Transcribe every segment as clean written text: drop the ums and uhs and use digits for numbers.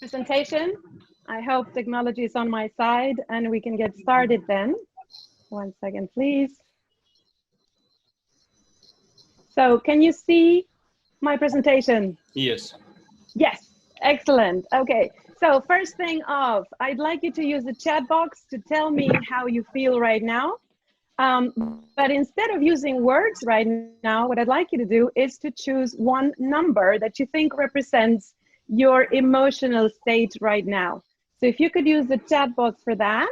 presentation. I hope technology is on my side and we can get started then. 1 second, please. So can you see my presentation? Yes. Yes, excellent. Okay, so first thing off, I'd like you to use the chat box to tell me how you feel right now. But instead of using words right now, what I'd like you to do is to choose one number that you think represents your emotional state right now. So if you could use the chat box for that.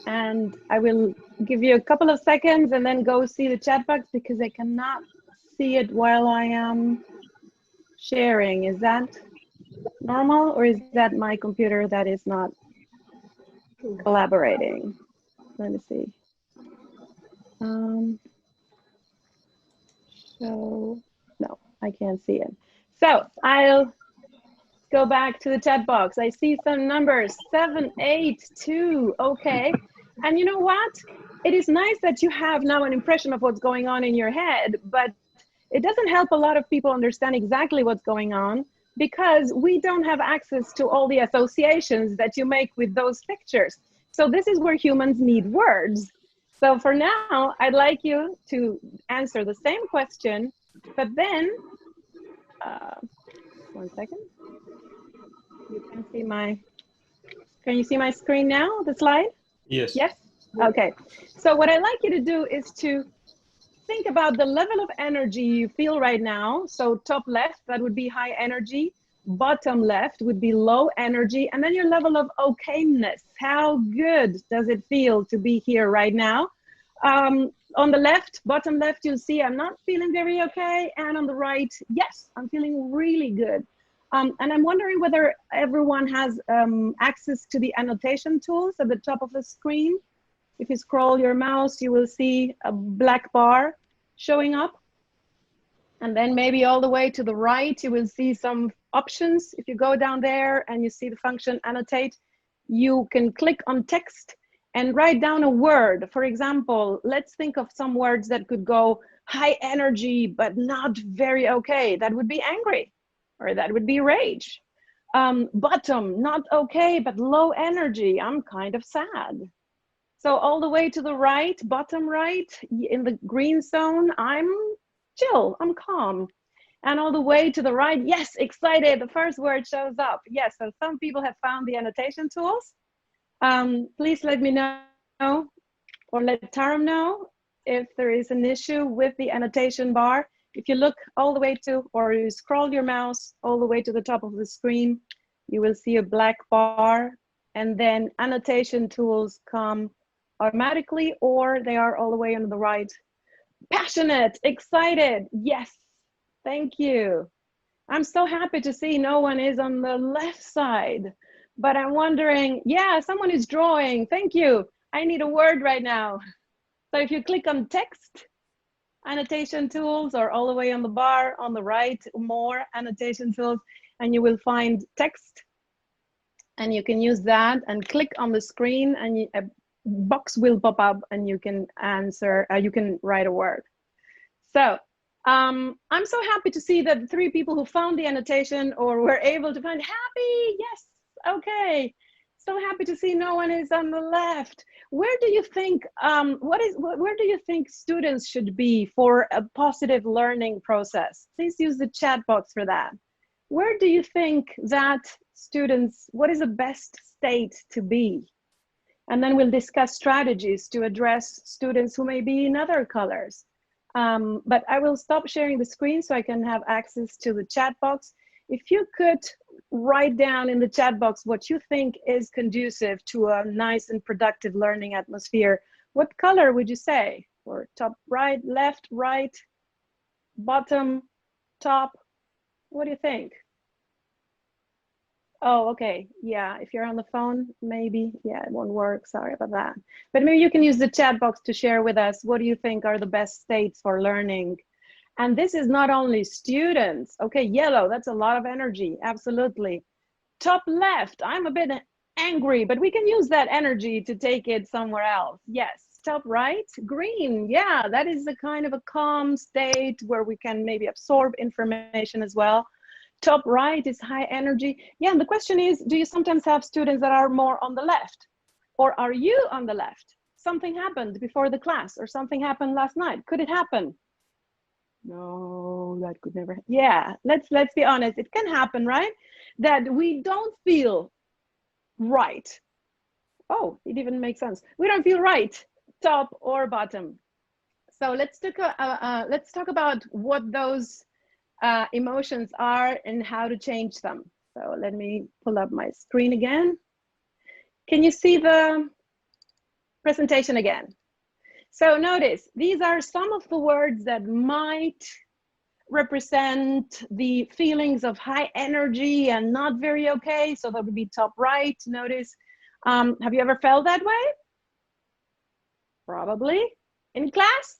And I will give you a couple of seconds and then go see the chat box because I cannot see it while I am sharing. Is that normal or is that my computer that is not collaborating? Let me see. So no, I can't see it. So I'll go back to the chat box. I see some numbers, 782, okay. And you know what? It is nice that you have now an impression of what's going on in your head, but it doesn't help a lot of people understand exactly what's going on because we don't have access to all the associations that you make with those pictures. So this is where humans need words. So for now, I'd like you to answer the same question, but then, 1 second. You can see can you see my screen now, the slide? Yes. Yes? Okay. So what I'd like you to do is to think about the level of energy you feel right now. So top left, that would be high energy. Bottom left would be low energy. And then your level of okayness. How good does it feel to be here right now? On the left, bottom left, you'll see I'm not feeling very okay. And on the right, yes, I'm feeling really good. And I'm wondering whether everyone has access to the annotation tools at the top of the screen. If you scroll your mouse, you will see a black bar showing up. And then maybe all the way to the right, you will see some options. If you go down there and you see the function annotate, you can click on text and write down a word. For example, let's think of some words that could go high energy, but not very okay. That would be angry. Or that would be rage. Bottom, not okay, but low energy. I'm kind of sad. So all the way to the right, bottom right, in the green zone, I'm chill, I'm calm. And all the way to the right, yes, excited, the first word shows up. Yes, so some people have found the annotation tools. Please let me know, or let Taram know if there is an issue with the annotation bar. If you look all the way to, or you scroll your mouse all the way to the top of the screen, you will see a black bar, and then annotation tools come automatically, or they are all the way on the right. Passionate, excited, yes, thank you. I'm so happy to see no one is on the left side, but I'm wondering, yeah, someone is drawing, thank you. I need a word right now. So if you click on text, annotation tools are all the way on the bar on the right, more annotation tools, and you will find text, and you can use that and click on the screen, and a box will pop up and you can answer, you can write a word. So I'm so happy to see that the 3 people who found the annotation or were able to find happy, yes, okay. So happy to see no one is on the left. Where do you think, where do you think students should be for a positive learning process? Please use the chat box for that. Where do you think that students, what is the best state to be? And then we'll discuss strategies to address students who may be in other colors. But I will stop sharing the screen so I can have access to the chat box. If you could write down in the chat box what you think is conducive to a nice and productive learning atmosphere, what color would you say? Or top right, left, right, bottom, top? What do you think? Oh, okay. Yeah, if you're on the phone, maybe. Yeah, it won't work. Sorry about that. But maybe you can use the chat box to share with us what do you think are the best states for learning. And this is not only students. Okay, yellow, that's a lot of energy. Absolutely. Top left, I'm a bit angry, but we can use that energy to take it somewhere else. Yes. Top right, green. Yeah, that is a kind of a calm state where we can maybe absorb information as well. Top right is high energy. Yeah, and the question is, do you sometimes have students that are more on the left? Or are you on the left? Something happened before the class, or something happened last night. Could it happen? No, that could never. Yeah, let's be honest. It can happen, right? That we don't feel right. Oh, it even makes sense. We don't feel right, top or bottom. So let's talk about what those emotions are and how to change them. So let me pull up my screen again. Can you see the presentation again? So notice, these are some of the words that might represent the feelings of high energy and not very okay. So that would be top right. Notice, have you ever felt that way? Probably. In class?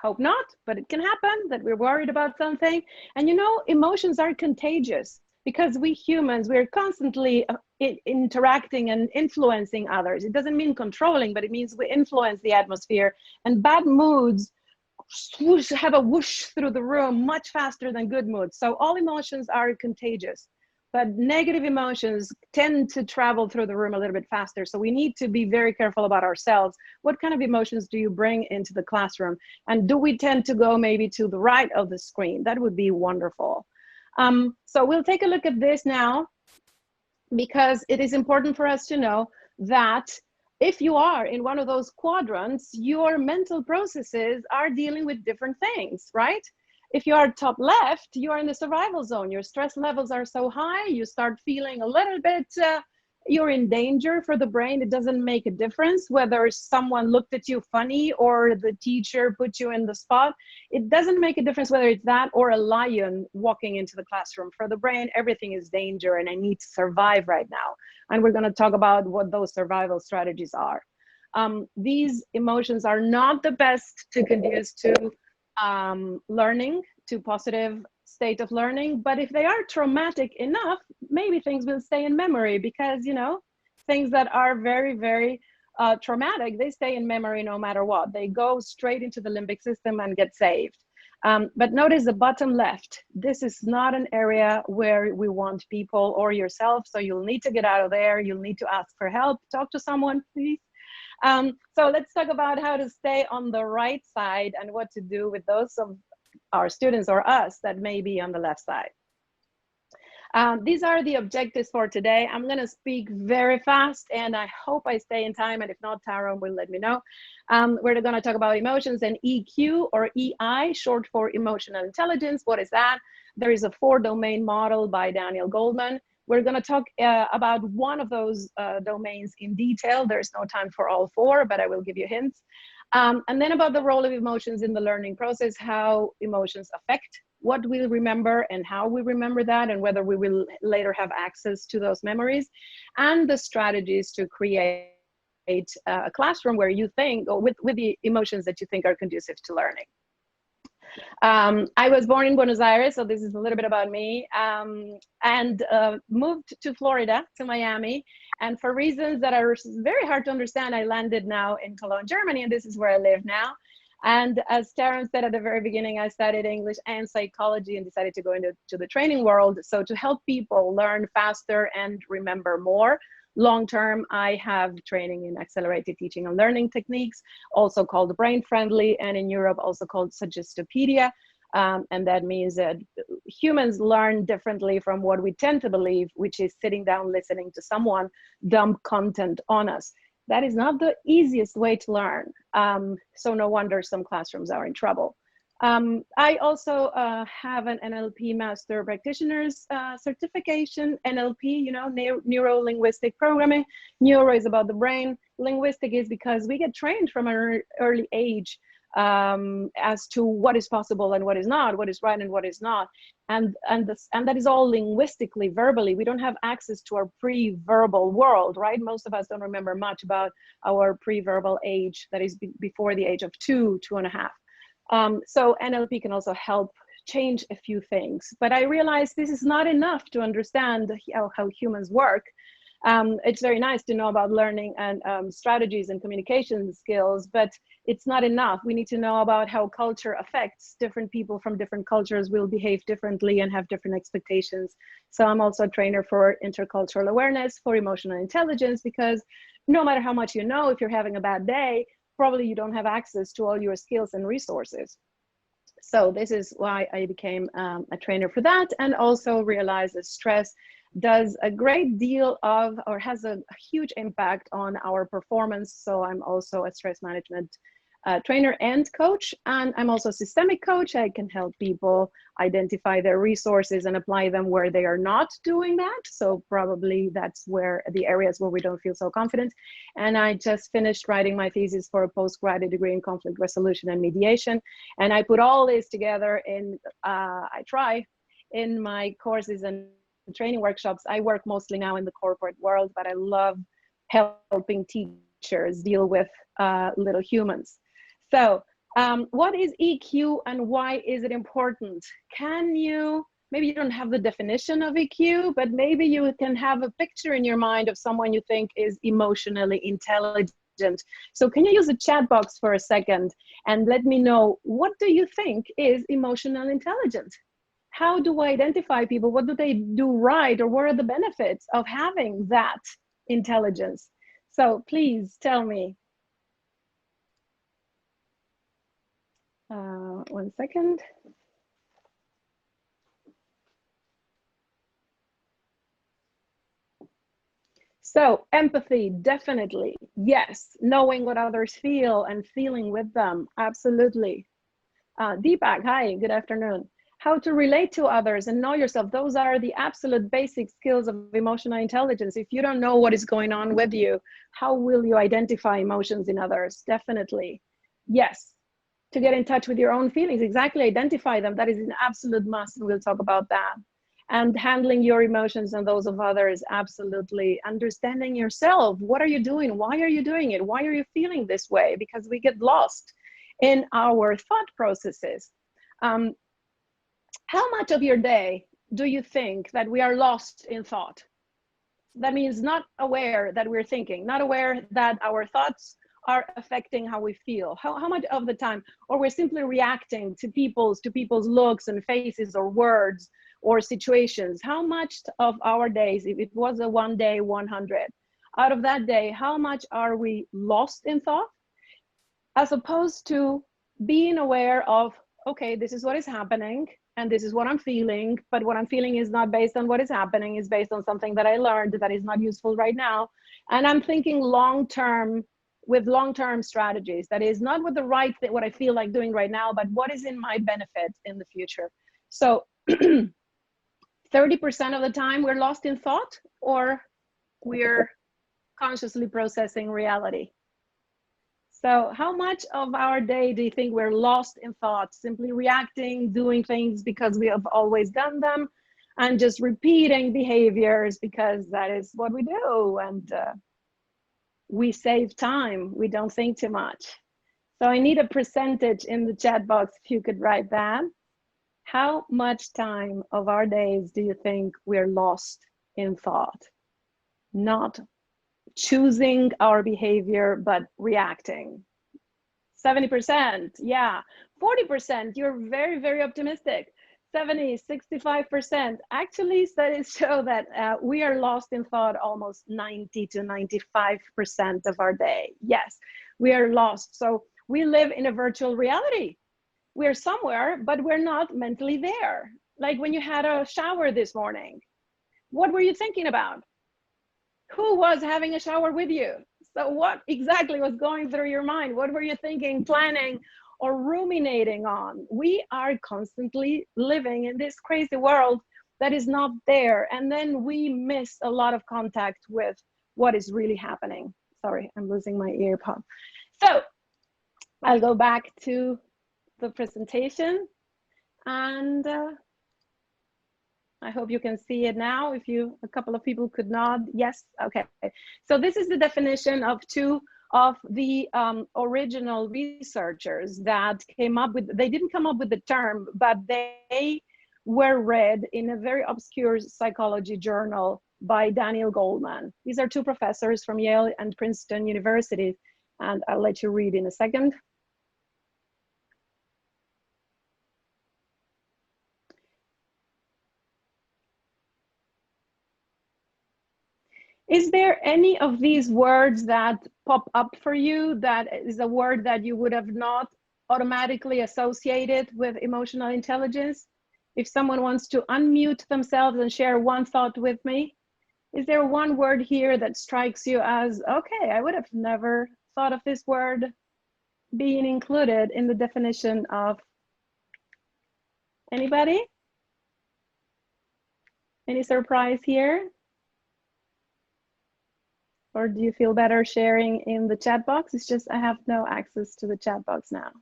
Hope not, but it can happen that we're worried about something. And you know, emotions are contagious because we humans, we're constantly interacting and influencing others. It doesn't mean controlling, but it means we influence the atmosphere, and bad moods swoosh, have a whoosh through the room much faster than good moods. So all emotions are contagious, but negative emotions tend to travel through the room a little bit faster. So we need to be very careful about ourselves. What kind of emotions do you bring into the classroom? And do we tend to go maybe to the right of the screen? That would be wonderful. So we'll take a look at this now, because it is important for us to know that if you are in one of those quadrants, your mental processes are dealing with different things, right? If you are top left, you are in the survival zone. Your stress levels are so high, you start feeling a little bit, you're in danger. For the brain, it doesn't make a difference whether someone looked at you funny or the teacher put you in the spot. It doesn't make a difference whether it's that or a lion walking into the classroom. For the brain, everything is danger and I need to survive right now. And we're going to talk about what those survival strategies are. These emotions are not the best to conduce to learning, to positive state of learning, but if they are traumatic enough, maybe things will stay in memory, because you know, things that are very, very traumatic, they stay in memory no matter what. They go straight into the limbic system and get saved. But notice the bottom left. This is not an area where we want people or yourself, so you'll need to get out of there. You'll need to ask for help. Talk to someone, please. So let's talk about how to stay on the right side and what to do with those of our students or us that may be on the left side. These are the objectives for today. I'm going to speak very fast and I hope I stay in time, and if not, Tara will let me know. We're going to talk about emotions and EQ or EI, short for emotional intelligence. What is that? There is a 4-domain model by Daniel Goldman. We're going to talk about one of those domains in detail. There's no time for all 4, but I will give you hints. And then about the role of emotions in the learning process, how emotions affect what we remember and how we remember that, and whether we will later have access to those memories, and the strategies to create a classroom where you think, or with the emotions that you think are conducive to learning. I was born in Buenos Aires, so this is a little bit about me, and moved to Florida, to Miami. And for reasons that are very hard to understand, I landed now in Cologne, Germany, and this is where I live now. And as Taryn said at the very beginning, I studied English and psychology and decided to go into the training world. So to help people learn faster and remember more, long-term, I have training in accelerated teaching and learning techniques, also called brain friendly, and in Europe also called Suggestopedia. And that means that humans learn differently from what we tend to believe, which is sitting down, listening to someone dump content on us. That is not the easiest way to learn. So no wonder some classrooms are in trouble. I also have an NLP Master Practitioner's certification. NLP, you know, neuro-linguistic programming. Neuro is about the brain. Linguistic is because we get trained from an early age as to what is possible and what is not, what is right and what is not. And that is all linguistically, verbally. We don't have access to our pre-verbal world, right? Most of us don't remember much about our pre-verbal age, that is before the age of 2.5. So NLP can also help change a few things. But I realized this is not enough to understand how humans work. It's very nice to know about learning and strategies and communication skills, but it's not enough. We need to know about how culture affects different people from different cultures will behave differently and have different expectations. So I'm also a trainer for intercultural awareness, for emotional intelligence, because no matter how much you know, if you're having a bad day, probably you don't have access to all your skills and resources. So this is why I became a trainer for that, and also realized that stress does a great deal of, or has a huge impact on our performance. So I'm also a stress management trainer and coach, and I'm also a systemic coach. I can help people identify their resources and apply them where they are not doing that. So probably that's where the areas where we don't feel so confident. And I just finished writing my thesis for a postgraduate degree in conflict resolution and mediation. And I put all this together in, I try in my courses and training workshops. I work mostly now in the corporate world, but I love helping teachers deal with little humans. So what is EQ and why is it important? Can you, maybe you don't have the definition of EQ, but maybe you can have a picture in your mind of someone you think is emotionally intelligent. So can you use the chat box for a second and let me know, what do you think is emotional intelligence? How do I identify people? What do they do right? Or what are the benefits of having that intelligence? So please tell me. 1 second. So empathy, definitely. Yes. Knowing what others feel and feeling with them. Absolutely. Deepak, hi, good afternoon. How to relate to others and know yourself. Those are the absolute basic skills of emotional intelligence. If you don't know what is going on with you, how will you identify emotions in others? Definitely. Yes. To get in touch with your own feelings, exactly, identify them. That is an absolute must, and we'll talk about that. And handling your emotions and those of others, absolutely. Understanding yourself. What are you doing? Why are you doing it? Why are you feeling this way? Because we get lost in our thought processes. How much of your day do you think that we are lost in thought? That means not aware that we're thinking, not aware that our thoughts are affecting how we feel. How much of the time? Or we're simply reacting to people's looks and faces or words or situations. How much of our days, if it was a 1 day 100, out of that day, how much are we lost in thought? As opposed to being aware of, okay, this is what is happening and this is what I'm feeling, but what I'm feeling is not based on what is happening, is based on something that I learned that is not useful right now. And I'm thinking long-term, with long-term strategies. That is not with the right thing, what I feel like doing right now, but what is in my benefit in the future. So 30% of the time we're lost in thought, or we're consciously processing reality. So how much of our day do you think we're lost in thought, simply reacting, doing things because we have always done them, and just repeating behaviors because that is what we do, and we save time, we don't think too much. So I need a percentage in the chat box if you could write that. How much time of our days do you think we're lost in thought? Not choosing our behavior, but reacting. 70%, yeah. 40%, you're very, very optimistic. 70, 65%. Actually, studies show that we are lost in thought almost 90 to 95% of our day. Yes, we are lost. So we live in a virtual reality. We're somewhere, but we're not mentally there. Like when you had a shower this morning, what were you thinking about? Who was having a shower with you? So what exactly was going through your mind? What were you thinking, planning, or ruminating on? We are constantly living in this crazy world that is not there. And then we miss a lot of contact with what is really happening. Sorry, I'm losing my ear pod. So I'll go back to the presentation, and I hope you can see it now. If you, a couple of people could nod, yes, okay. So this is the definition of two of the original researchers that came up with, they didn't come up with the term, but they were read in a very obscure psychology journal by Daniel Goleman. These are two professors from Yale and Princeton University, and I'll let you read in a second. Is there any of these words that pop up for you that is a word that you would have not automatically associated with emotional intelligence? If someone wants to unmute themselves and share one thought with me, is there one word here that strikes you as, okay, I would have never thought of this word being included in the definition of anybody? Any surprise here? Or do you feel better sharing in the chat box? It's just I have no access to the chat box now.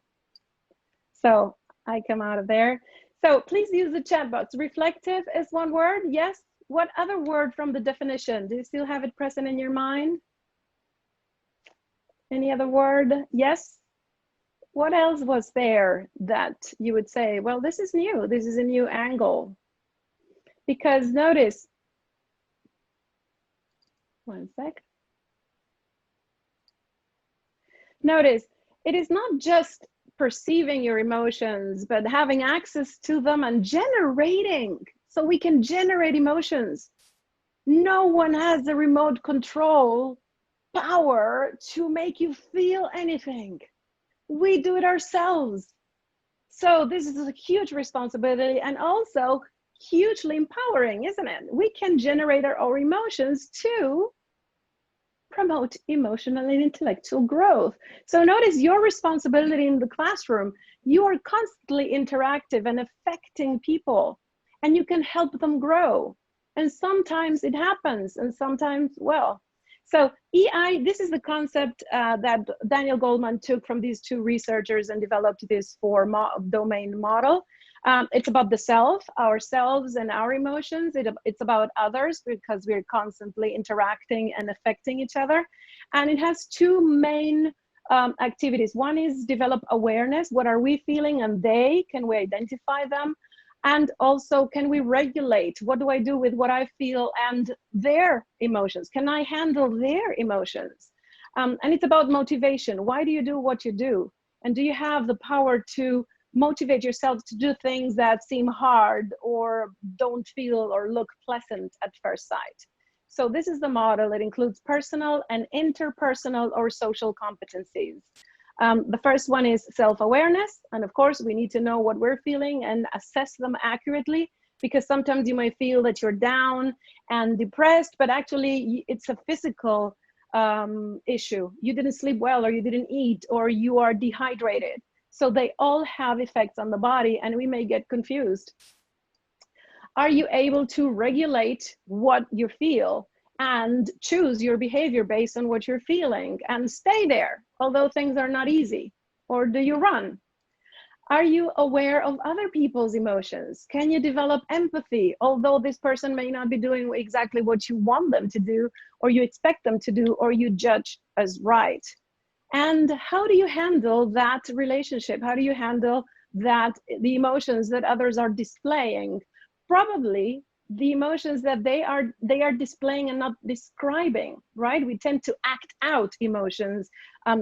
So I come out of there. So please use the chat box. Reflective is one word, yes. What other word from the definition? Do you still have it present in your mind? Any other word? Yes. What else was there that you would say, well, this is new. This is a new angle. Because notice, one sec. Notice, it is not just perceiving your emotions, but having access to them and generating. So we can generate emotions. No one has the remote control power to make you feel anything. We do it ourselves. So this is a huge responsibility and also hugely empowering, isn't it? We can generate our own emotions to promote emotional and intellectual growth. So notice your responsibility in the classroom. You are constantly interactive and affecting people, and you can help them grow. And sometimes it happens, and sometimes, well. So EI, this is the concept that Daniel Goleman took from these two researchers and developed this domain model. It's about the self, ourselves and our emotions. It's about others because we're constantly interacting and affecting each other. And it has two main activities. One is develop awareness. What are we feeling? And can we identify them? And also, can we regulate? What do I do with what I feel and their emotions? Can I handle their emotions? And it's about motivation. Why do you do what you do? And do you have the power to motivate yourself to do things that seem hard or don't feel or look pleasant at first sight? So this is the model. It includes personal and interpersonal or social competencies. The first one is self-awareness. And of course, we need to know what we're feeling and assess them accurately, because sometimes you might feel that you're down and depressed, but actually it's a physical issue. You didn't sleep well, or you didn't eat, or you are dehydrated. So they all have effects on the body, and we may get confused. Are you able to regulate what you feel and choose your behavior based on what you're feeling and stay there, although things are not easy? Or do you run? Are you aware of other people's emotions? Can you develop empathy, although this person may not be doing exactly what you want them to do, or you expect them to do, or you judge as right? And how do you handle that relationship? How do you handle that, the emotions that others are displaying? Probably the emotions that they are displaying and not describing, right? We tend to act out emotions,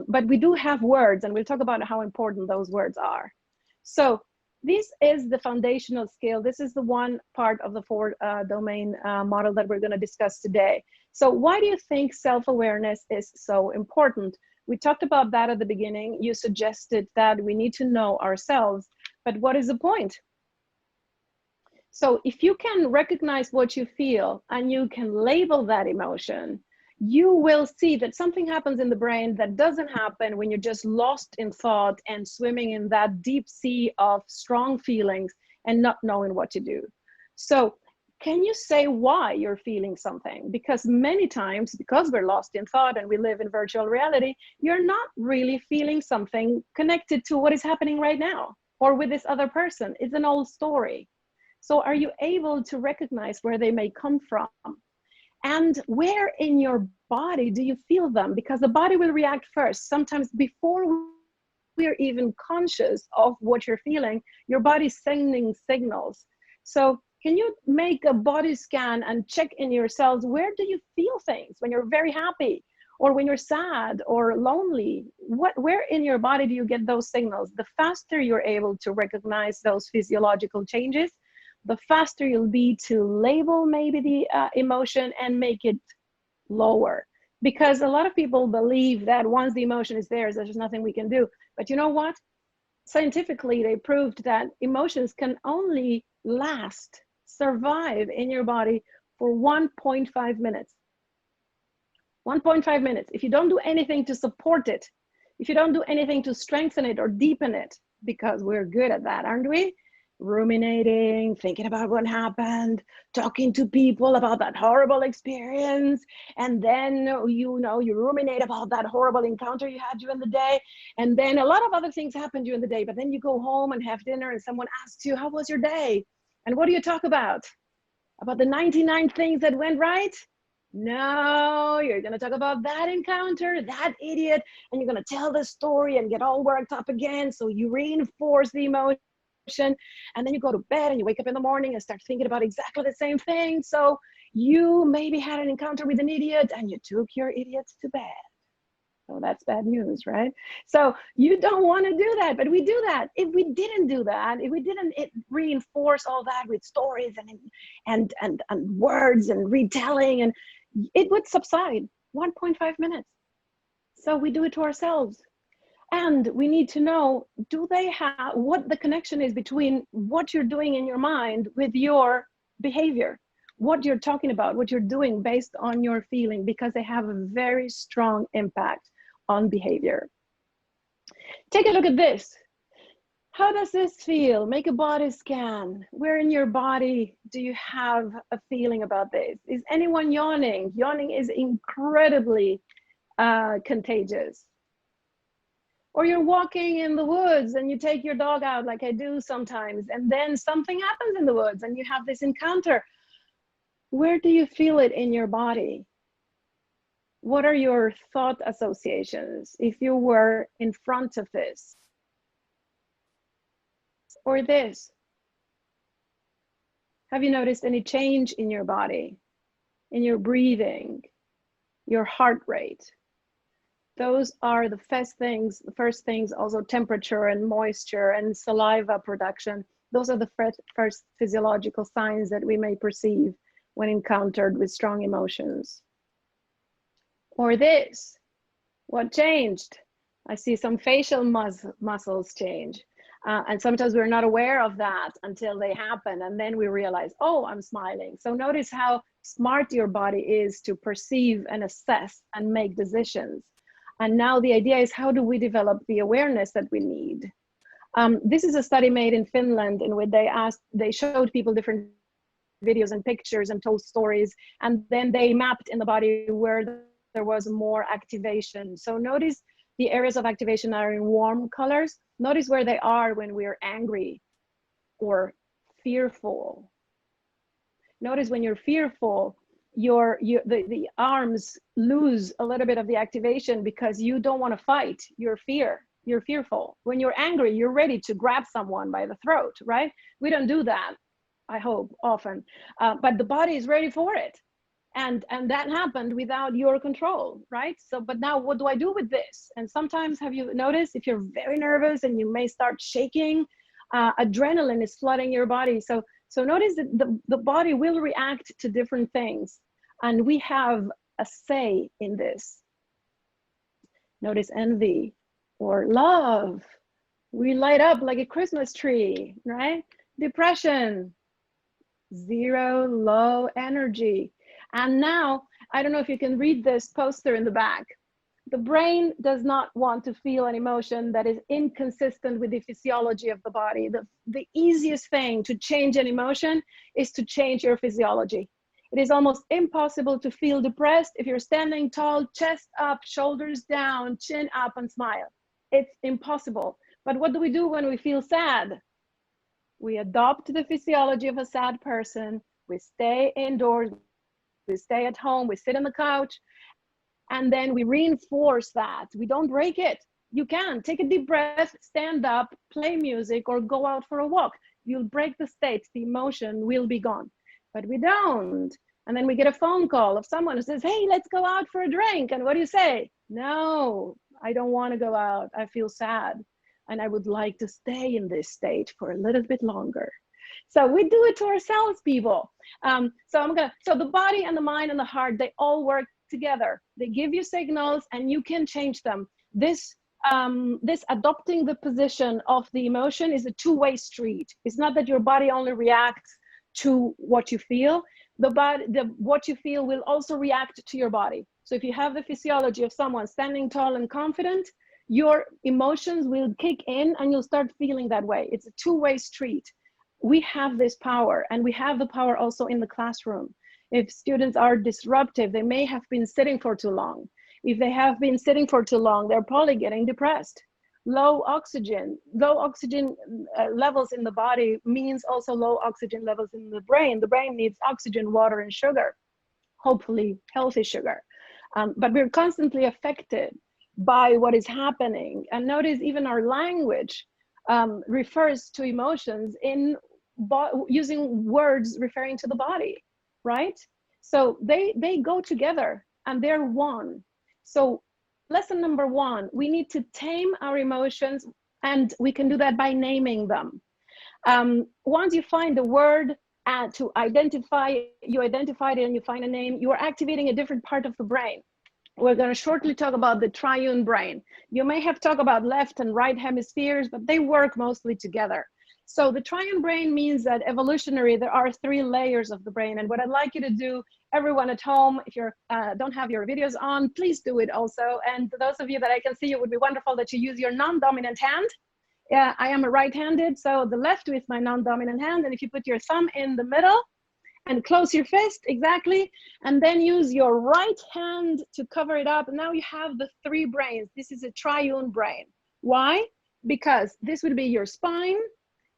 but we do have words, and we'll talk about how important those words are. So this is the foundational skill. This is the one part of the four domain model that we're going to discuss today. So why do you think self-awareness is so important? We talked about that at the beginning. You suggested that we need to know ourselves, but what is the point? So if you can recognize what you feel and you can label that emotion, you will see that something happens in the brain that doesn't happen when you're just lost in thought and swimming in that deep sea of strong feelings and not knowing what to do. So can you say why you're feeling something? Because many times, because we're lost in thought and we live in virtual reality, you're not really feeling something connected to what is happening right now or with this other person. It's an old story. So are you able to recognize where they may come from? And where in your body do you feel them? Because the body will react first. Sometimes before we're even conscious of what you're feeling, your body's sending signals. So Can you make a body scan and check in your cells, where do you feel things when you're very happy or when you're sad or lonely? Where in your body do you get those signals? The faster you're able to recognize those physiological changes, the faster you'll be to label maybe the emotion and make it lower. Because a lot of people believe that once the emotion is there, there's nothing we can do. But you know what? Scientifically, they proved that emotions can only survive in your body for 1.5 minutes. 1.5 minutes. If you don't do anything to support it, if you don't do anything to strengthen it or deepen it, because we're good at that, aren't we? Ruminating, thinking about what happened, talking to people about that horrible experience, and then you ruminate about that horrible encounter you had during the day, and then a lot of other things happen during the day, but then you go home and have dinner and someone asks you, how was your day? And what do you talk about? About the 99 things that went right? No, you're going to talk about that encounter, that idiot, and you're going to tell the story and get all worked up again. So you reinforce the emotion, and then you go to bed and you wake up in the morning and start thinking about exactly the same thing. So you maybe had an encounter with an idiot and you took your idiots to bed. So that's bad news, right? So you don't want to do that, but we do that. If we didn't do that, if we didn't reinforce all that with stories and words and retelling, and it would subside 1.5 minutes. So we do it to ourselves. And we need to know, do they have, what the connection is between what you're doing in your mind with your behavior, what you're talking about, what you're doing based on your feeling, because they have a very strong impact on behavior. Take a look at this. How does this feel? Make a body scan. Where in your body do you have a feeling about this? Is anyone yawning? Yawning is incredibly contagious. Or you're walking in the woods and you take your dog out, like I do sometimes, and then something happens in the woods and you have this encounter. Where do you feel it in your body? What are your thought associations if you were in front of this? Or this? Have you noticed any change in your body, in your breathing, your heart rate? Those are the first things, also temperature and moisture and saliva production. Those are the first physiological signs that we may perceive when encountered with strong emotions. Or this, what changed? I see some facial muscles change. And sometimes we're not aware of that until they happen. And then we realize, oh, I'm smiling. So notice how smart your body is to perceive and assess and make decisions. And now the idea is, how do we develop the awareness that we need? This is a study made in Finland in which they showed people different videos and pictures and told stories. And then they mapped in the body where there was more activation. So notice the areas of activation are in warm colors. Notice where they are when we're angry or fearful. Notice when you're fearful, the arms lose a little bit of the activation because you don't want to fight your fear. You're fearful. When you're angry, you're ready to grab someone by the throat, right? We don't do that, I hope, often, but the body is ready for it. And that happened without your control, right? So, but now what do I do with this? And sometimes, have you noticed, if you're very nervous and you may start shaking, adrenaline is flooding your body. So notice that the body will react to different things, and we have a say in this. Notice envy or love. We light up like a Christmas tree, right? Depression, zero, low energy. And now, I don't know if you can read this poster in the back. The brain does not want to feel an emotion that is inconsistent with the physiology of the body. The easiest thing to change an emotion is to change your physiology. It is almost impossible to feel depressed if you're standing tall, chest up, shoulders down, chin up, and smile. It's impossible. But what do we do when we feel sad? We adopt the physiology of a sad person. We stay indoors. We stay at home. We sit on the couch. And then we reinforce that. We don't break it. You can take a deep breath, stand up, play music, or go out for a walk. You'll break the states, the emotion will be gone. But we don't. And then we get a phone call of someone who says, hey, let's go out for a drink. And what do you say? No, I don't want to go out. I feel sad. And I would like to stay in this state for a little bit longer. So we do it to ourselves, people. So the body and the mind and the heart, they all work together. They give you signals and you can change them. This adopting the position of the emotion is a two-way street. It's not that your body only reacts to what you feel. What you feel will also react to your body. So if you have the physiology of someone standing tall and confident, your emotions will kick in and you'll start feeling that way. It's a two-way street. We have this power, and we have the power also in the classroom. If students are disruptive, they may have been sitting for too long. If they have been sitting for too long, they're probably getting depressed. Low oxygen levels in the body means also low oxygen levels in the brain. The brain needs oxygen, water, and sugar, hopefully healthy sugar. But we're constantly affected by what is happening. And notice even our language refers to emotions using words referring to the body, right? So they go together and they're one. So lesson number one, we need to tame our emotions, and we can do that by naming them. Once you find the word to identify, you identified it and you find a name, you are activating a different part of the brain. We're going to shortly talk about the triune brain. You may have talked about left and right hemispheres, but they work mostly together. So the triune brain means that evolutionary, there are 3 layers of the brain. And what I'd like you to do, everyone at home, if you don't have your videos on, please do it also. And for those of you that I can see, it would be wonderful that you use your non-dominant hand. I am a right-handed, so the left with my non-dominant hand. And if you put your thumb in the middle and close your fist, exactly, and then use your right hand to cover it up. And now you have the 3 brains. This is a triune brain. Why? Because this would be your spine,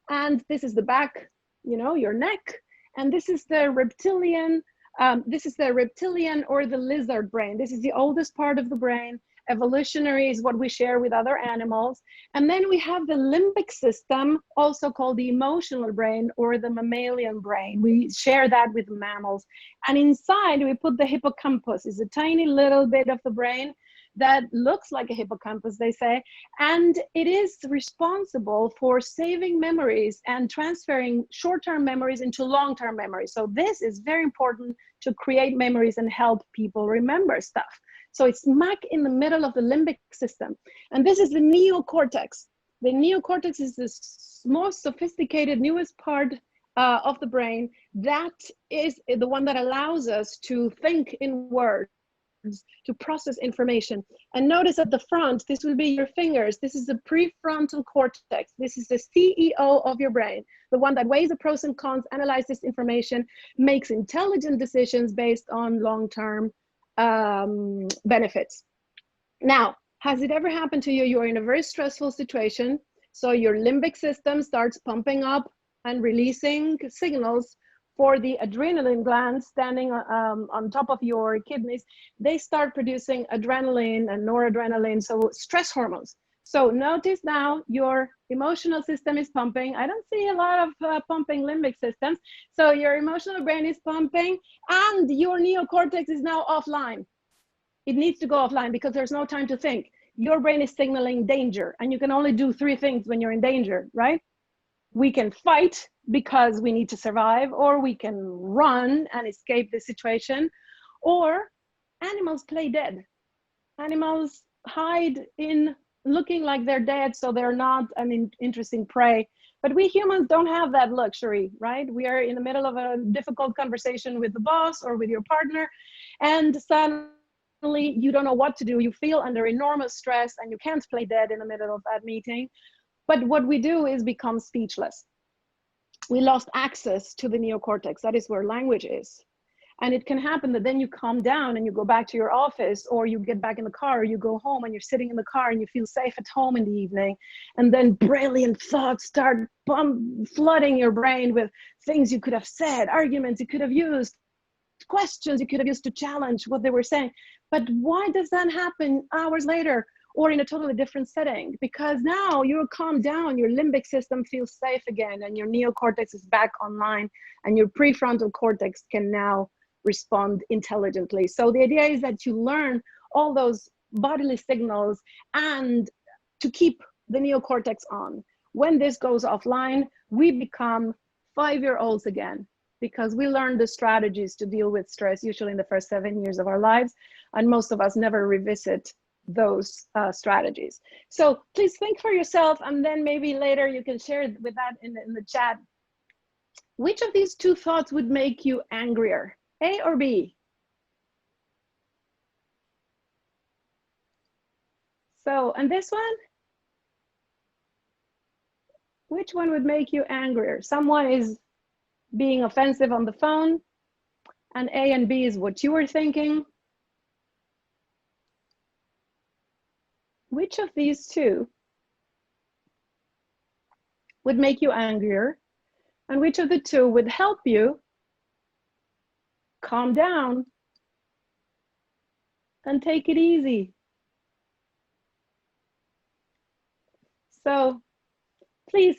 and this is the back, your neck, and this is the reptilian. Or the lizard brain. This is the oldest part of the brain. Evolutionary is what we share with other animals. And then we have the limbic system, also called the emotional brain or the mammalian brain. We share that with mammals. And inside we put the hippocampus. It's a tiny little bit of the brain that looks like a hippocampus, they say, and it is responsible for saving memories and transferring short-term memories into long-term memories. So this is very important to create memories and help people remember stuff. So it's smack in the middle of the limbic system. And this is the neocortex. The neocortex is the most sophisticated, newest part of the brain. That is the one that allows us to think in words, to process information. And notice at the front, this will be your fingers. This is the prefrontal cortex. This is the CEO of your brain, the one that weighs the pros and cons, analyzes information, makes intelligent decisions based on long-term benefits. Now, has it ever happened to you? You're in a very stressful situation. So your limbic system starts pumping up and releasing signals for the adrenaline glands standing on top of your kidneys. They start producing adrenaline and noradrenaline, so stress hormones. So notice now your emotional system is pumping. I don't see a lot of pumping limbic systems. So your emotional brain is pumping and your neocortex is now offline. It needs to go offline because there's no time to think. Your brain is signaling danger, and you can only do 3 things when you're in danger, right? We can fight because we need to survive, or we can run and escape the situation, or animals play dead. Animals hide in looking like they're dead, so they're not an interesting prey. But we humans don't have that luxury, right? We are in the middle of a difficult conversation with the boss or with your partner, and suddenly you don't know what to do. You feel under enormous stress and you can't play dead in the middle of that meeting. But what we do is become speechless. We lost access to the neocortex. That is where language is. And it can happen that then you calm down and you go back to your office, or you get back in the car, or you go home and you're sitting in the car and you feel safe at home in the evening. And then brilliant thoughts start flooding your brain with things you could have said, arguments you could have used, questions you could have used to challenge what they were saying. But why does that happen hours later or in a totally different setting, because now you're calmed down, your limbic system feels safe again, and your neocortex is back online, and your prefrontal cortex can now respond intelligently. So the idea is that you learn all those bodily signals and to keep the neocortex on. When this goes offline, we become 5-year-olds again, because we learn the strategies to deal with stress, usually in the first 7 years of our lives, and most of us never revisit those strategies. So please think for yourself, and then maybe later you can share with that in the chat. Which of these two thoughts would make you angrier, A or B? So, and this one? Which one would make you angrier? Someone is being offensive on the phone, and A and B is what you were thinking. Which of these two would make you angrier, and which of the two would help you calm down and take it easy? So please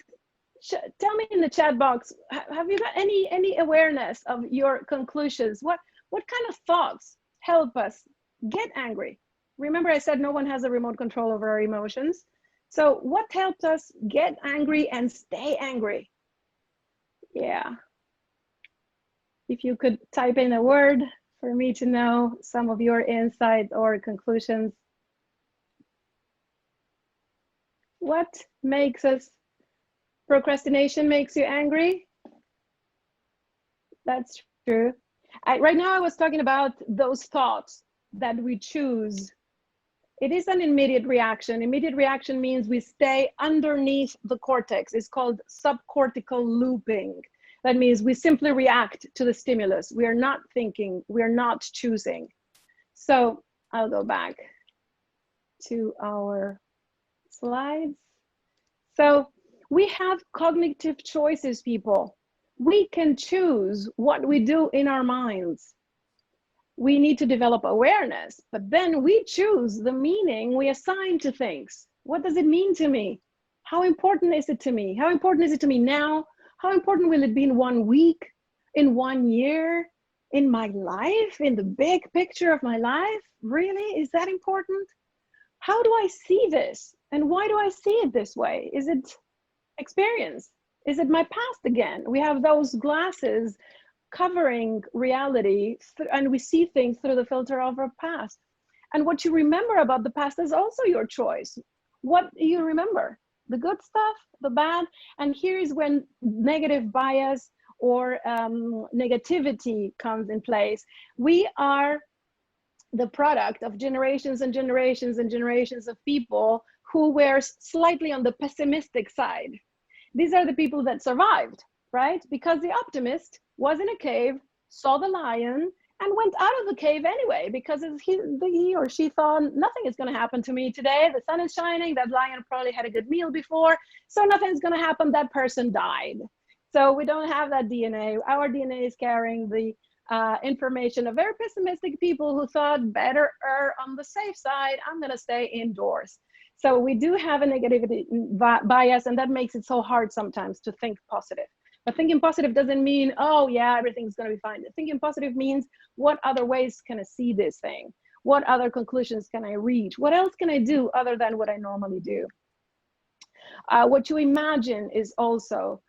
tell me in the chat box, have you got any awareness of your conclusions? What kind of thoughts help us get angry? Remember, I said no one has a remote control over our emotions. So what helps us get angry and stay angry? Yeah. If you could type in a word for me to know some of your insights or conclusions. What makes us, procrastination makes you angry? That's true. Right now I was talking about those thoughts that we choose. It is an immediate reaction. Immediate reaction means we stay underneath the cortex. It's called subcortical looping. That means we simply react to the stimulus. We are not thinking, we are not choosing. So I'll go back to our slides. So we have cognitive choices, people. We can choose what we do in our minds. We need to develop awareness, but then we choose the meaning we assign to things. What does it mean to me? How important is it to me? How important is it to me now? How important will it be in 1 week, in 1 year, in my life, in the big picture of my life? Really? Is that important? How do I see this? And why do I see it this way? Is it experience? Is it my past again? We have those glasses covering reality, and we see things through the filter of our past. And what you remember about the past is also your choice. What do you remember? The good stuff, the bad? And here's when negative bias or negativity comes in place. We are the product of generations and generations and generations of people who were slightly on the pessimistic side. These are the people that survived, right? Because the optimist was in a cave, saw the lion, and went out of the cave anyway, because he or she thought nothing is going to happen to me today. The sun is shining, that lion probably had a good meal before, so nothing's going to happen. That person died. So we don't have that DNA. Our DNA is carrying the information of very pessimistic people who thought better err on the safe side. I'm going to stay indoors. So we do have a negativity bias, and that makes it so hard sometimes to think positive. But thinking positive doesn't mean, oh yeah, everything's going to be fine. Thinking positive means, what other ways can I see this thing? What other conclusions can I reach? What else can I do other than what I normally do? What you imagine is also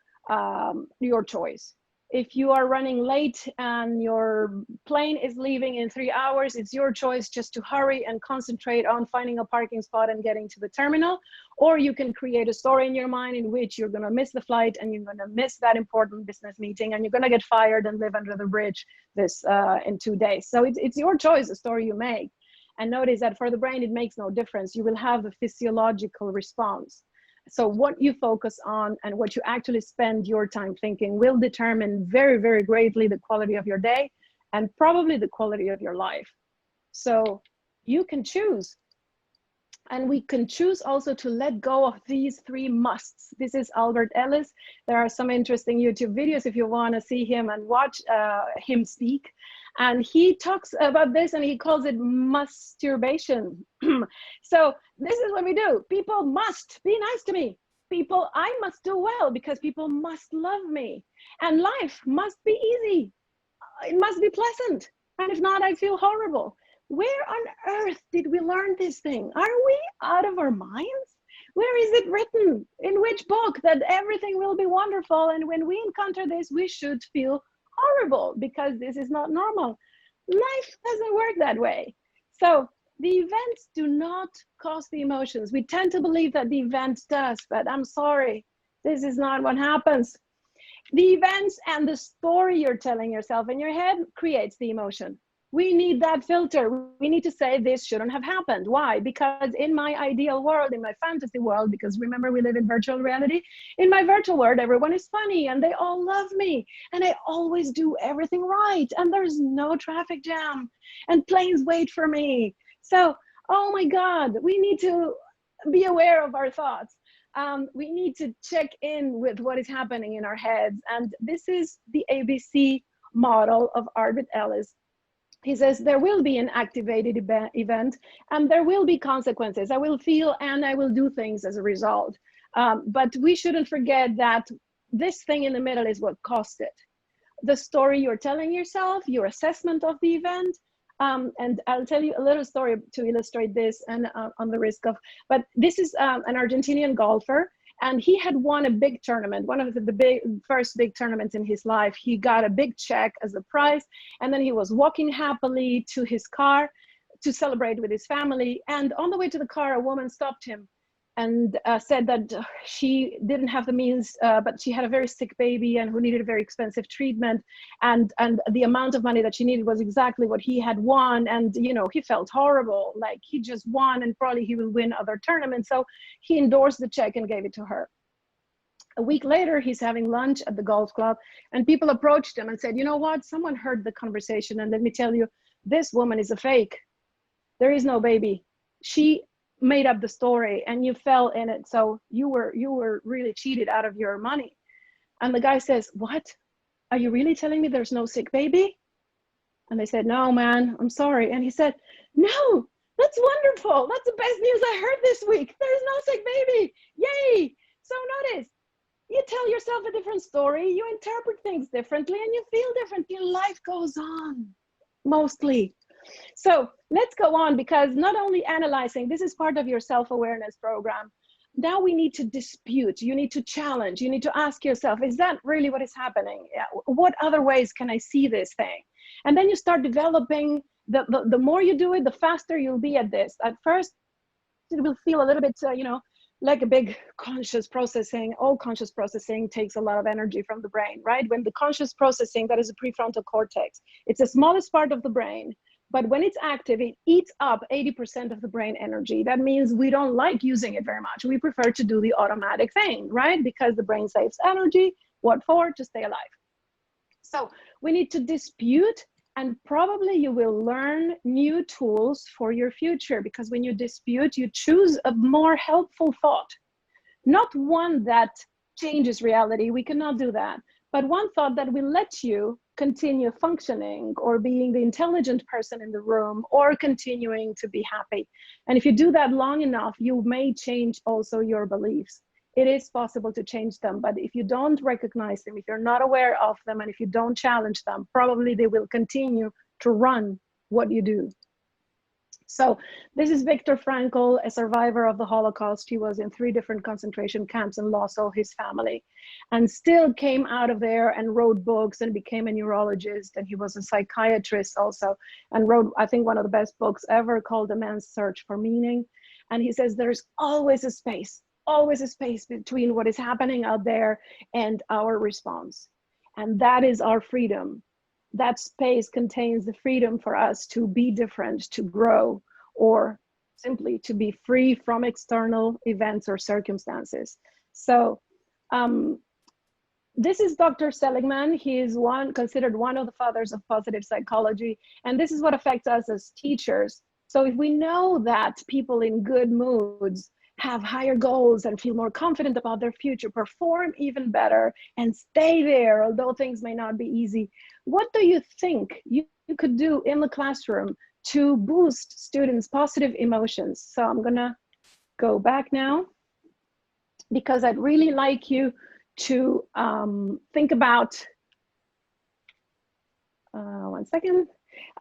your choice. If you are running late and your plane is leaving in 3 hours, it's your choice just to hurry and concentrate on finding a parking spot and getting to the terminal. Or you can create a story in your mind in which you're going to miss the flight and you're going to miss that important business meeting and you're going to get fired and live under the bridge in 2 days. So it's your choice, the story you make. And notice that for the brain, it makes no difference. You will have a physiological response. So what you focus on and what you actually spend your time thinking will determine very, very greatly the quality of your day and probably the quality of your life. So you can choose. And we can choose also to let go of these 3 musts. This is Albert Ellis. There are some interesting YouTube videos if you want to see him and watch him speak. And he talks about this and he calls it masturbation. So this is what we do. People must be nice to me. People, I must do well because people must love me. And life must be easy. It must be pleasant. And if not, I feel horrible. Where on earth did we learn this thing? Are we out of our minds? Where is it written? In which book that everything will be wonderful? And when we encounter this, we should feel horrible because this is not normal. Life doesn't work that way. So the events do not cause the emotions. We tend to believe that the event does, but I'm sorry, this is not what happens. The events and the story you're telling yourself in your head creates the emotion. We need that filter. We need to say this shouldn't have happened. Why? Because in my ideal world, in my fantasy world, because remember we live in virtual reality, in my virtual world, everyone is funny and they all love me and I always do everything right and there's no traffic jam and planes wait for me. So, oh my God, we need to be aware of our thoughts. We need to check in with what is happening in our heads. And this is the ABC model of Arvid Ellis. He says there will be an activated event and there will be consequences. I will feel and I will do things as a result. But we shouldn't forget that this thing in the middle is what caused it. The story you're telling yourself, your assessment of the event, and I'll tell you a little story to illustrate this and on the risk of, but this is an Argentinian golfer and he had won a big tournament, one of the first big tournaments in his life. He got a big check as a prize and then he was walking happily to his car to celebrate with his family. And on the way to the car, a woman stopped him and said that she didn't have the means, but she had a very sick baby and who needed a very expensive treatment. And the amount of money that she needed was exactly what he had won. And, you know, he felt horrible, like he just won and probably he will win other tournaments. So he endorsed the check and gave it to her. A week later, he's having lunch at the golf club and people approached him and said, you know what, someone heard the conversation and let me tell you, this woman is a fake. There is no baby. She made up the story and you fell in it, so you were really cheated out of your money. And the guy says, what, are you really telling me there's no sick baby? And they said, no man, I'm sorry. And he said, no, that's wonderful, that's the best news I heard this week, there's no sick baby, yay. So notice, you tell yourself a different story, you interpret things differently and you feel differently, life goes on mostly. So let's go on, because not only analyzing, this is part of your self-awareness program. Now we need to dispute, you need to challenge, you need to ask yourself, is that really what is happening? What other ways can I see this thing? And then you start developing, the more you do it, the faster you'll be at this. At first, it will feel a little bit, you know, like a big conscious processing. All conscious processing takes a lot of energy from the brain, right? When the conscious processing, that is the prefrontal cortex, it's the smallest part of the brain. But when it's active, it eats up 80% of the brain energy. That means we don't like using it very much. We prefer to do the automatic thing, right? Because the brain saves energy. What for? To stay alive. So we need to dispute, and probably you will learn new tools for your future, because when you dispute, you choose a more helpful thought, not one that changes reality. We cannot do that. But one thought that will let you continue functioning or being the intelligent person in the room or continuing to be happy. And if you do that long enough, you may change also your beliefs. It is possible to change them, but if you don't recognize them, if you're not aware of them, and if you don't challenge them, probably they will continue to run what you do. So this is Viktor Frankl, a survivor of the Holocaust. He was in 3 different concentration camps and lost all his family, and still came out of there and wrote books and became a neurologist. And he was a psychiatrist also, and wrote, I think, one of the best books ever called A Man's Search for Meaning. And he says there's always a space between what is happening out there and our response. And that is our freedom. That space contains the freedom for us to be different, to grow, or simply to be free from external events or circumstances. So this is Dr. Seligman. He is considered one of the fathers of positive psychology. And this is what affects us as teachers. So if we know that people in good moods have higher goals and feel more confident about their future, perform even better, and stay there, although things may not be easy, what do you think you you could do in the classroom to boost students' positive emotions. So I'm gonna go back now, because I'd really like you to think about, one second.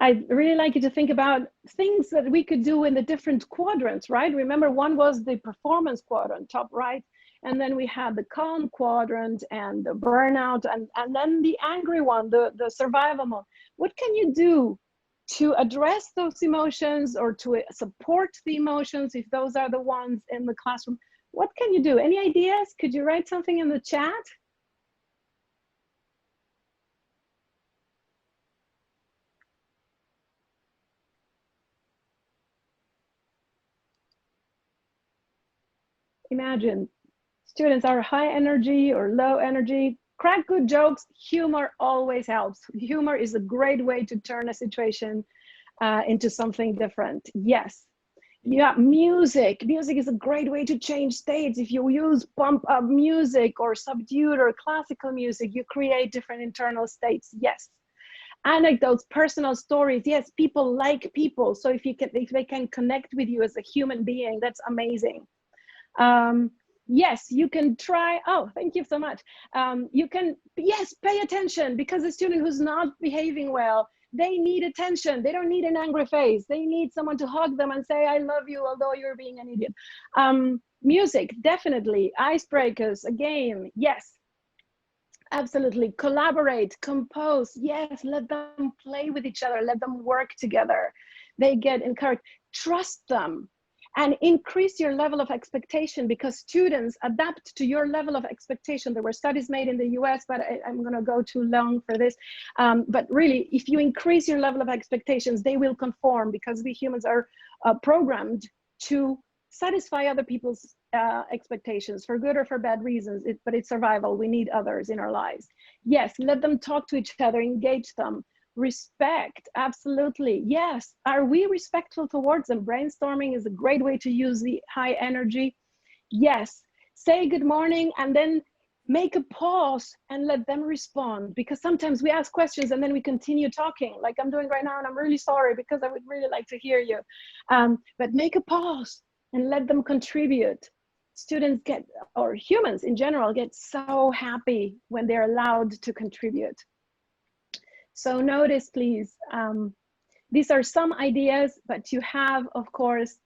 I'd really like you to think about things that we could do in the different quadrants, right? Remember, one was the performance quadrant, top right, and then we had the calm quadrant and the burnout, and then the angry one, the survival mode. What can you do to address those emotions or to support the emotions if those are the ones in the classroom? What can you do? Any ideas? Could you write something in the chat? Imagine students are high energy or low energy. Crack good jokes. Humor always helps. Humor is a great way to turn a situation into something different. Yes. Yeah, music. Music is a great way to change states. If you use pump up music or subdued or classical music, you create different internal states. Yes. Anecdotes, personal stories. Yes, people like people. So if they can connect with you as a human being, that's amazing. Yes, you can try. Oh, thank you so much. You can, yes, pay attention, because a student who's not behaving well, they need attention. They don't need an angry face. They need someone to hug them and say, I love you, although you're being an idiot. Music, definitely. Icebreakers, a game. Yes, absolutely. Collaborate, compose. Yes, let them play with each other. Let them work together. They get encouraged. Trust them. And increase your level of expectation, because students adapt to your level of expectation. There were studies made in the US, but I'm going to go too long for this. But really, if you increase your level of expectations, they will conform, because we humans are programmed to satisfy other people's expectations for good or for bad reasons. But it's survival. We need others in our lives. Yes, let them talk to each other, engage them. Respect, absolutely. Yes. Are we respectful towards them? Brainstorming is a great way to use the high energy. Yes. Say good morning and then make a pause and let them respond, because sometimes we ask questions and then we continue talking like I'm doing right now, and I'm really sorry because I would really like to hear you. But make a pause and let them contribute. Students get, or humans in general, get so happy when they're allowed to contribute. So notice, please, these are some ideas, but you have, of course,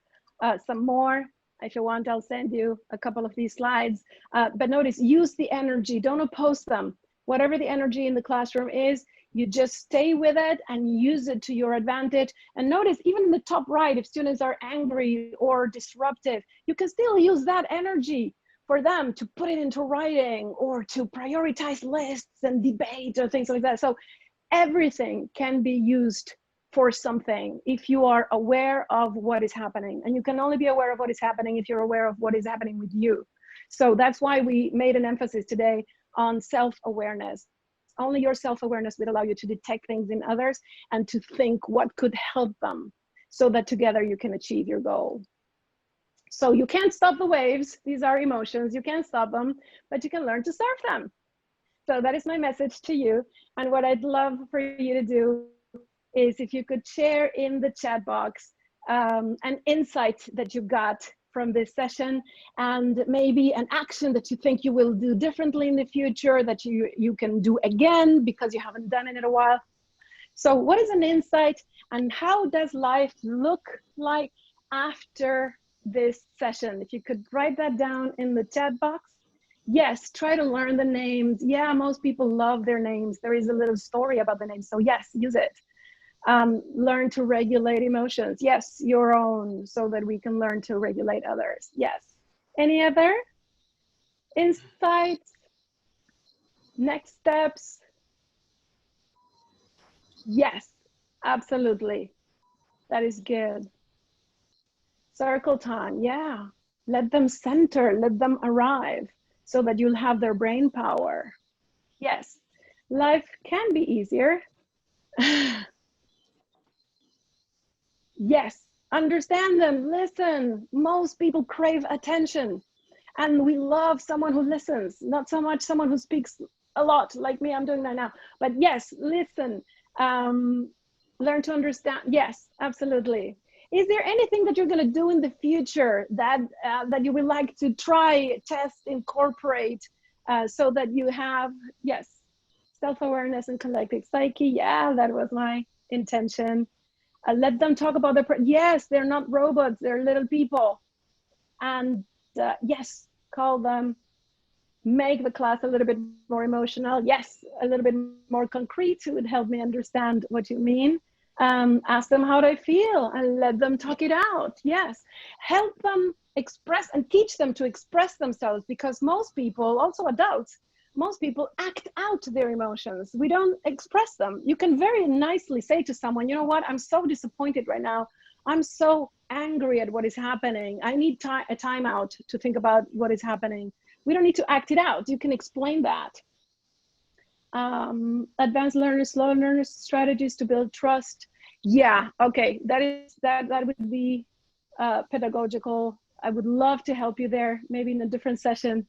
some more. If you want, I'll send you a couple of these slides. But notice, use the energy, don't oppose them. Whatever the energy in the classroom is, you just stay with it and use it to your advantage. And notice, even in the top right, if students are angry or disruptive, you can still use that energy for them to put it into writing or to prioritize lists and debate or things like that. So everything can be used for something if you are aware of what is happening. And you can only be aware of what is happening if you're aware of what is happening with you. So that's why we made an emphasis today on self-awareness. Only your self-awareness will allow you to detect things in others and to think what could help them, so that together you can achieve your goal. So you can't stop the waves. These are emotions. You can't stop them, but you can learn to surf them. So that is my message to you. And what I'd love for you to do is, if you could share in the chat box an insight that you got from this session, and maybe an action that you think you will do differently in the future, that you can do again because you haven't done it in a while. So what is an insight, and how does life look like after this session? If you could write that down in the chat box. Yes, try to learn the names. Yeah, most people love their names. There is a little story about the names. So yes, use it. Learn to regulate emotions. Yes, your own, so that we can learn to regulate others. Yes. Any other insights? Next steps? Yes, absolutely. That is good. Circle time. Yeah. Let them center, let them arrive, so that you'll have their brain power. Yes, life can be easier. Yes, understand them, listen. Most people crave attention, and we love someone who listens, not so much someone who speaks a lot like me. I'm doing that now. But yes, listen. Learn to understand. Yes, absolutely. Is there anything that you're going to do in the future that that you would like to try, test, incorporate, so that you have, yes, self-awareness and collective psyche? Yeah, that was my intention. Let them talk about their, yes, they're not robots, they're little people. And yes, call them, make the class a little bit more emotional. Yes, a little bit more concrete. It would help me understand what you mean. Ask them how they feel and let them talk it out. Yes, help them express and teach them to express themselves, because most people, also adults, most people act out their emotions. We don't express them. You can very nicely say to someone, you know what, I'm so disappointed right now. I'm so angry at what is happening. I need a timeout to think about what is happening. We don't need to act it out. You can explain that. Advanced learners, slow learners, strategies to build trust. Yeah, okay, that would be pedagogical. I would love to help you there, maybe in a different session,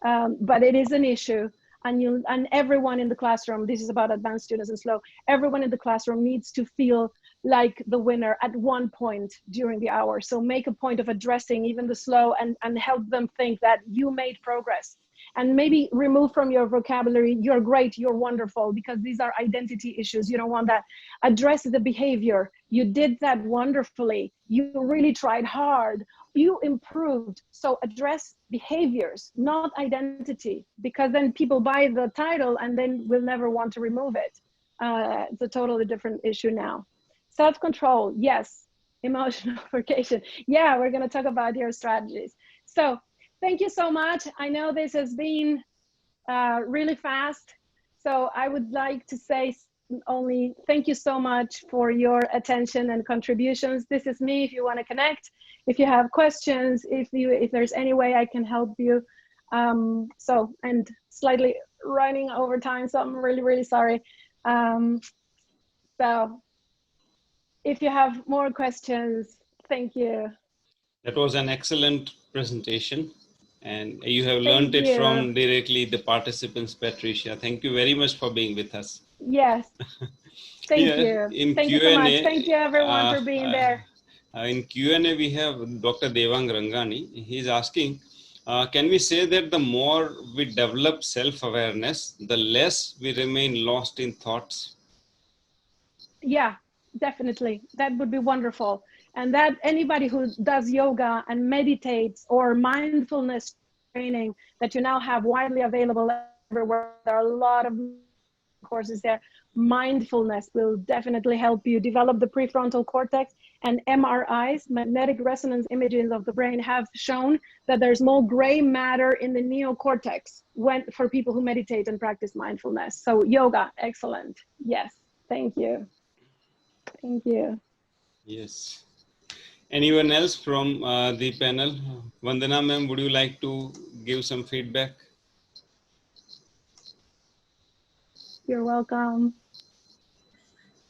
but it is an issue. And everyone in the classroom, this is about advanced students and slow, everyone in the classroom needs to feel like the winner at one point during the hour. So make a point of addressing even the slow and help them think that you made progress. And maybe remove from your vocabulary, you're great, you're wonderful, because these are identity issues. You don't want that. Address the behavior. You did that wonderfully. You really tried hard. You improved. So address behaviors, not identity, because then people buy the title and then will never want to remove it. It's a totally different issue now. Self-control, yes. Emotional vacation. Yeah, we're going to talk about your strategies. So thank you so much. I know this has been really fast. So I would like to say only thank you so much for your attention and contributions. This is me if you want to connect, if you have questions, if there's any way I can help you. And slightly running over time, so I'm really, really sorry. So if you have more questions, thank you. That was an excellent presentation, and you have learned it from directly the participants, Patricia. Thank you very much for being with us. Yes. Thank you. Thank you so much. Thank you everyone for being there. In Q&A, we have Dr. Devang Rangani. He's asking, can we say that the more we develop self-awareness, the less we remain lost in thoughts? Yeah, definitely. That would be wonderful. And that anybody who does yoga and meditates or mindfulness training that you now have widely available everywhere, there are a lot of courses there. Mindfulness will definitely help you develop the prefrontal cortex, and MRIs, magnetic resonance imaging of the brain, have shown that there's more gray matter in the neocortex for people who meditate and practice mindfulness. So yoga, excellent. Yes, thank you. Thank you. Yes. Anyone else from the panel? Vandana ma'am, would you like to give some feedback? You're welcome.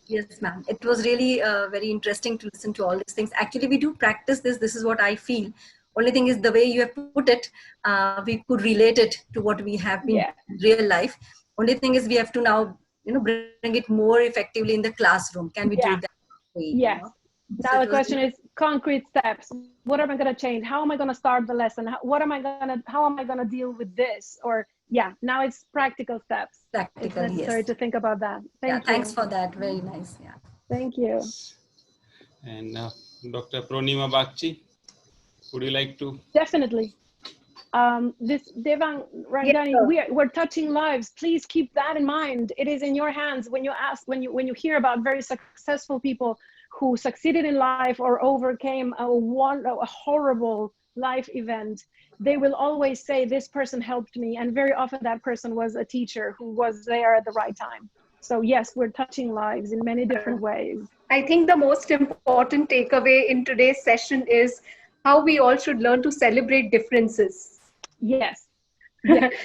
Yes, ma'am. It was really very interesting to listen to all these things. Actually, we do practice this. This is what I feel. Only thing is the way you have put it, we could relate it to what we have been in real life. Only thing is we have to now, bring it more effectively in the classroom. Can we do that? Yes. Now the question is concrete steps. What am I going to change? How am I going to start the lesson? How am I going to deal with this? Or now it's practical steps. It's necessary to think about that. Thank you. Thanks for that. Very nice. Yeah. Thank you. And Dr. Purnima Bagchi, would you like to? Definitely. This Devang Rangani, we're touching lives. Please keep that in mind. It is in your hands when you hear about very successful people who succeeded in life or overcame a horrible life event. They will always say, this person helped me. And very often that person was a teacher who was there at the right time. So yes, we're touching lives in many different ways. I think the most important takeaway in today's session is how we all should learn to celebrate differences. Yes.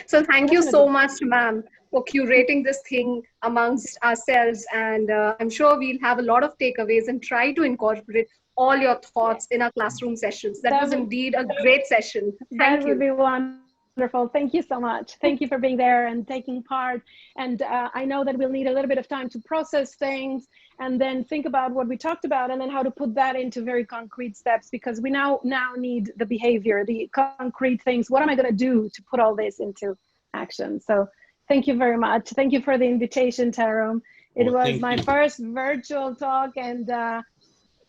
So thank you so much, ma'am, for curating this thing amongst ourselves. And I'm sure we'll have a lot of takeaways and try to incorporate all your thoughts in our classroom sessions. That was indeed a great session. Thank you. That would be wonderful. Wonderful. Thank you so much. Thank you for being there and taking part. And I know that we'll need a little bit of time to process things and then think about what we talked about and then how to put that into very concrete steps, because we now need the behavior, the concrete things. What am I going to do to put all this into action? So thank you very much. Thank you for the invitation, Tarum. It was my first virtual talk, and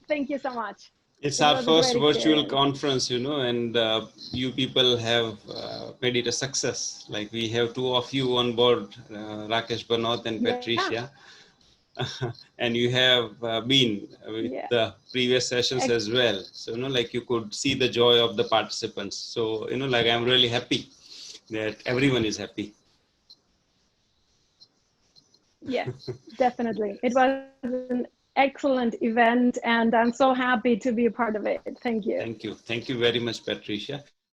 thank you so much. It's our first virtual conference, you know, and you people have made it a success. Like we have two of you on board, Rakesh Banoth and Patricia. And you have been with the previous sessions as well. So, you know, like you could see the joy of the participants. So, you know, like I'm really happy that everyone is happy. Yes, definitely. It was an excellent event, and I'm so happy to be a part of it. Thank you. Thank you. Thank you very much, Patricia.